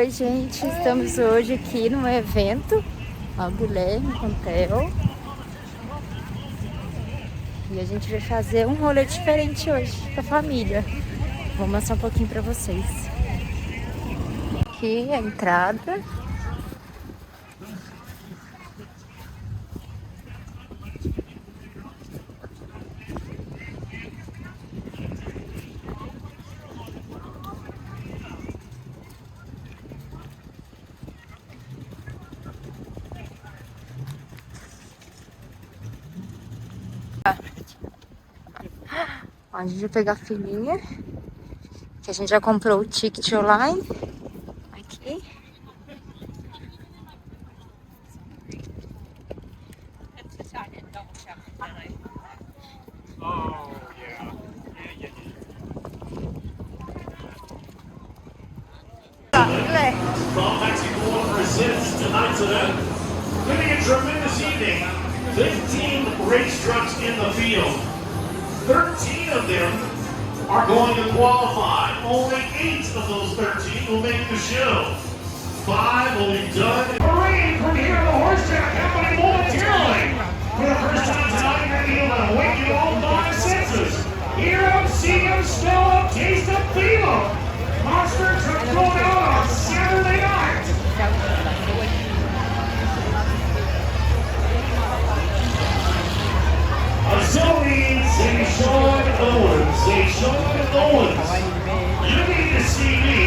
Oi, gente, estamos hoje aqui num evento ao Guilherme Contel e a gente vai fazer um rolê diferente hoje com a família. Vou mostrar um pouquinho pra vocês. Aqui é a entrada. A gente vai pegar a filhinha, que a gente já comprou o ticket online. Aqui. Tonight's event, going to be a tremendous evening. 15 race trucks in the field. 13 of them are going to qualify. Only 8 of those 13 will make the show. 5 will be done. Parade from here in the horse track happening momentarily. For the first time tonight, we're going to be able to wake you all 5 senses. Hear them, see them, smell them, taste them, feel them. Monster truck going out on Saturday night. Say Sean Owens. Say Sean Owens. You need to see me.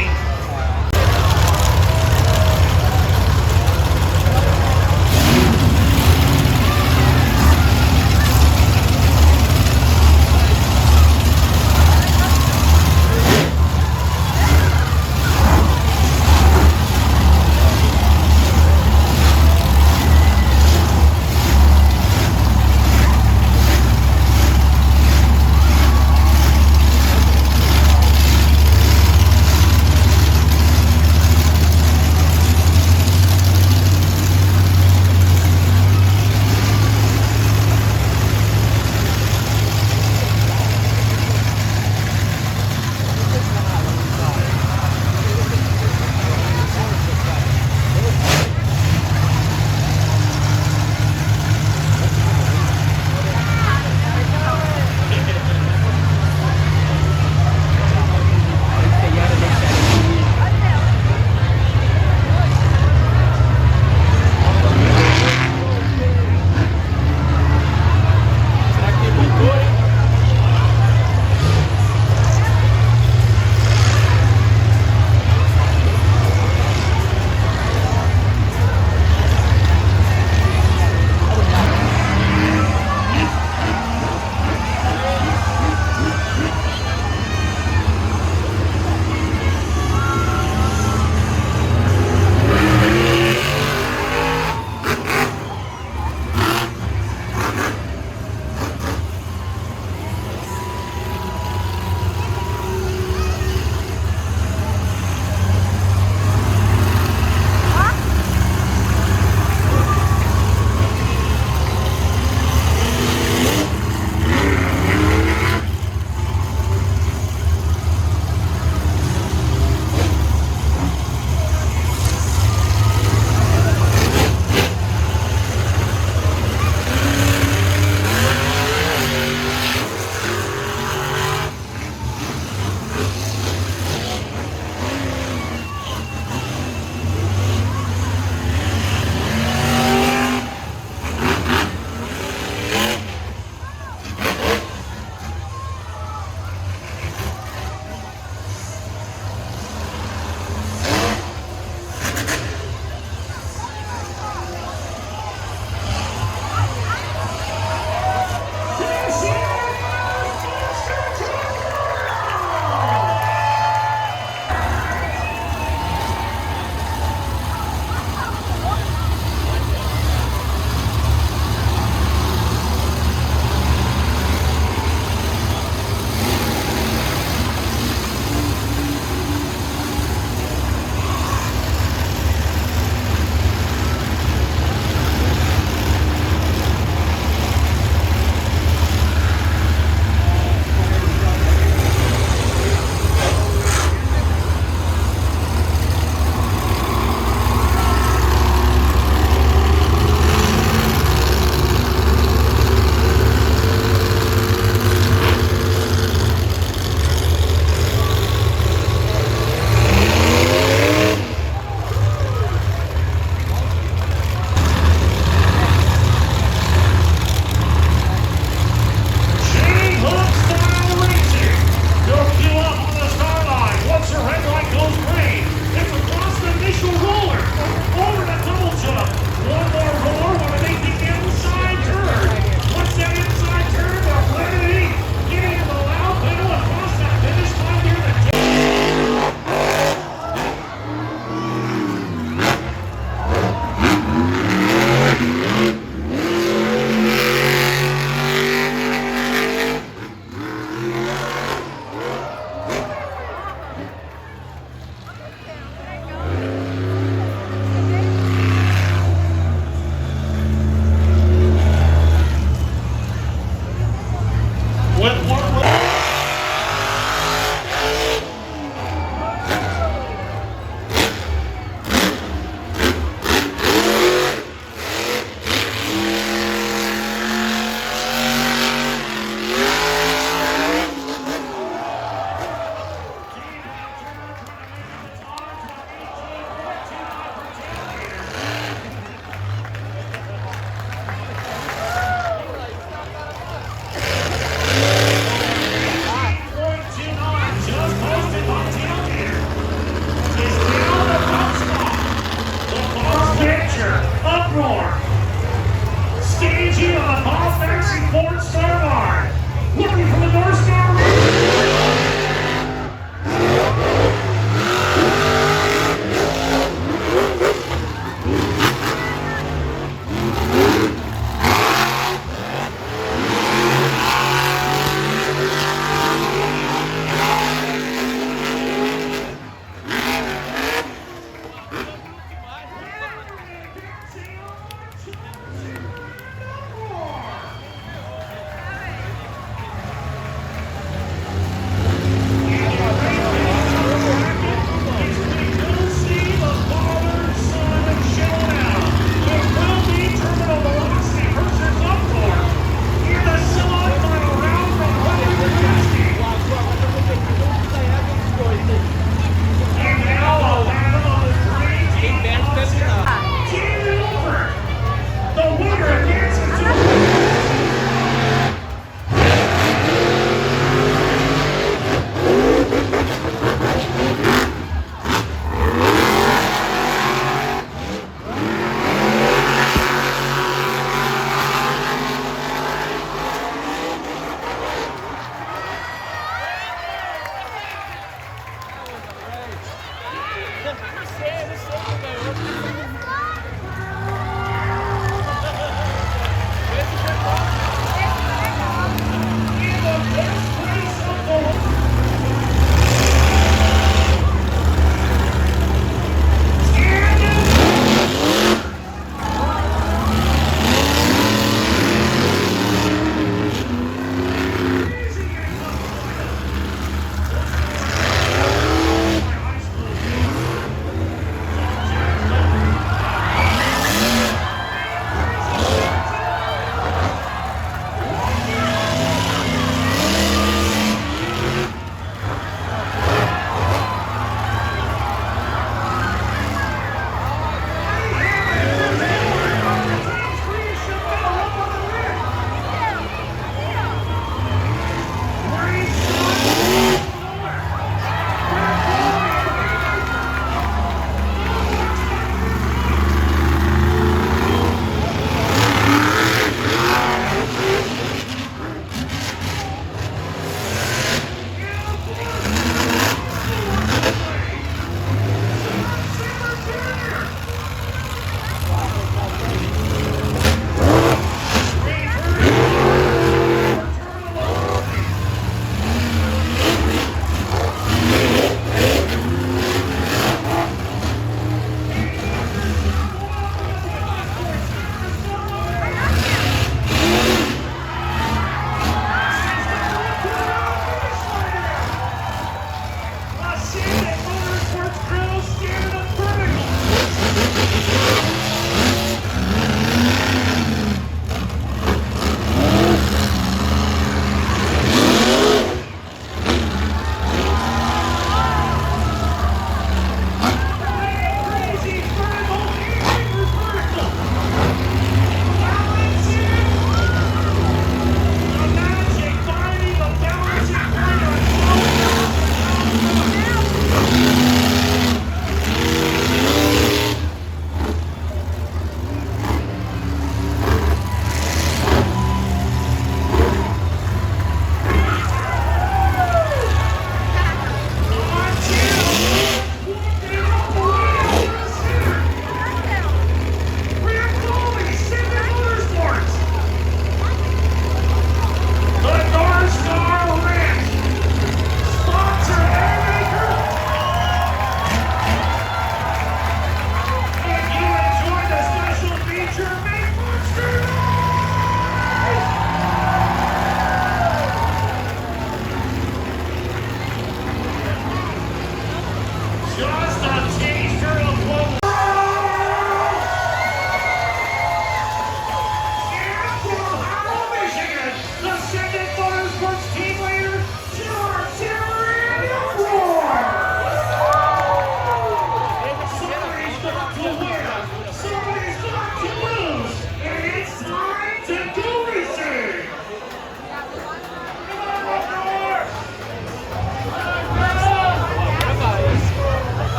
roar. Staging on Bob Maxi Ford Starboard. Looking from the North Star.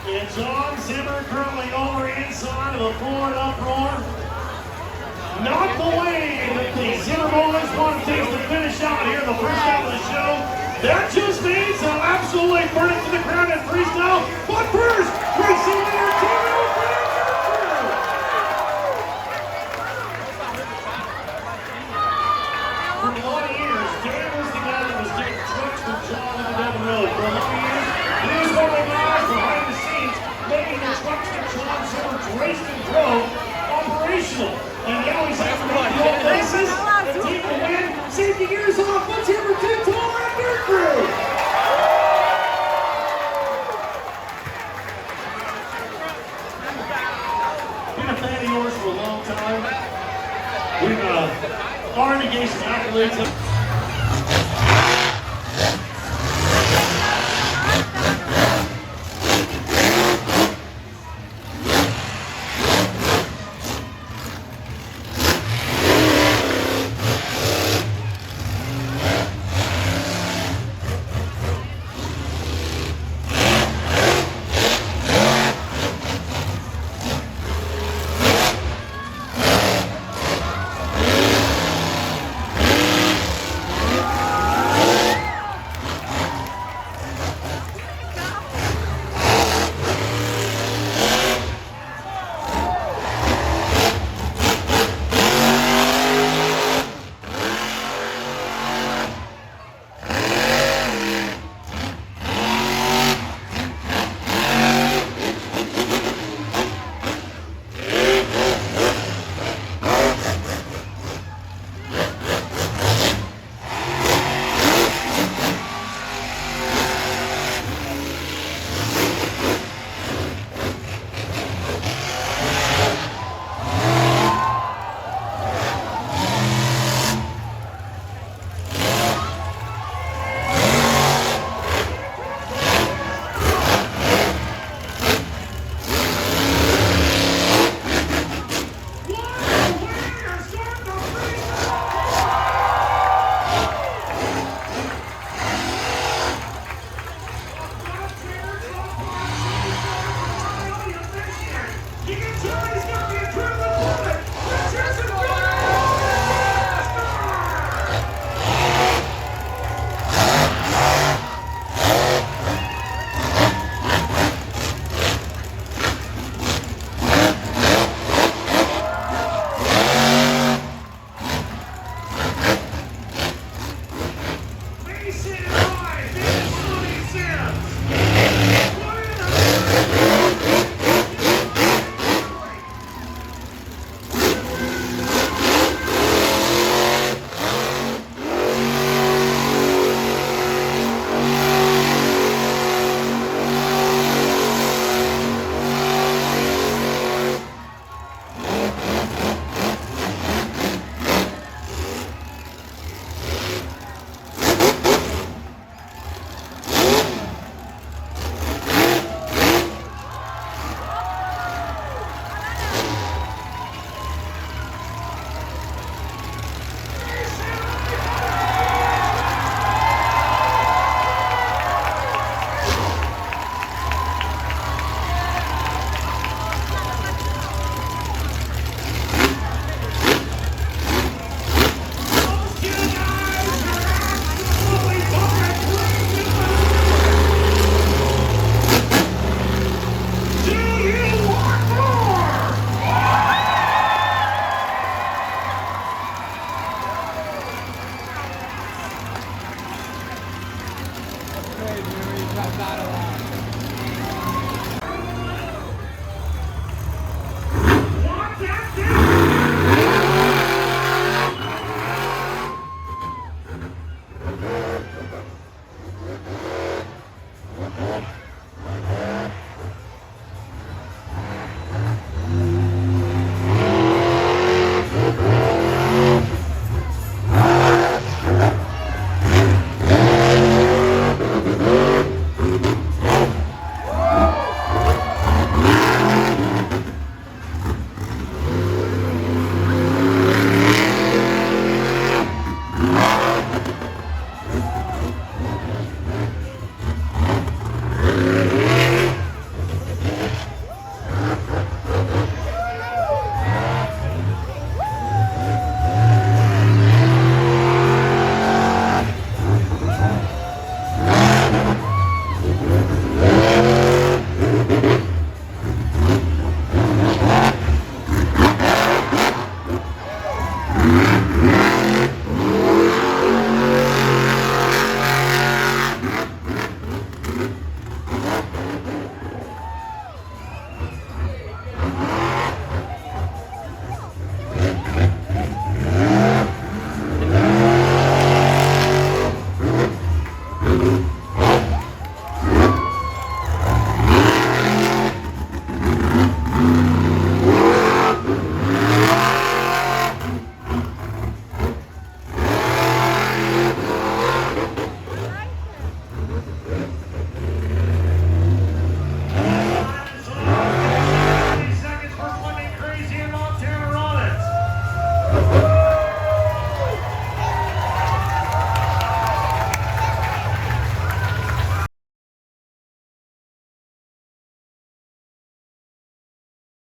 It's on Zimmer curling over inside of the floor in uproar. Not the way that the Zimmer boys want to take the finish out here in the first half of the show. That just means they'll absolutely burn it to the ground in freestyle. But first, racing entertainment for their crew. For a lot of years, Dan was the guy that was getting trucks from John on the Devon Road. For a lot of years, he was one of the guys behind the scenes making the trucks that John Zimmer's raced and drove operational. And now he's after the old bases and take the win. Save the years off. Let's hear for Tim Toller and their crew. Been a fan of yours for a long time. We've already gave some accolades.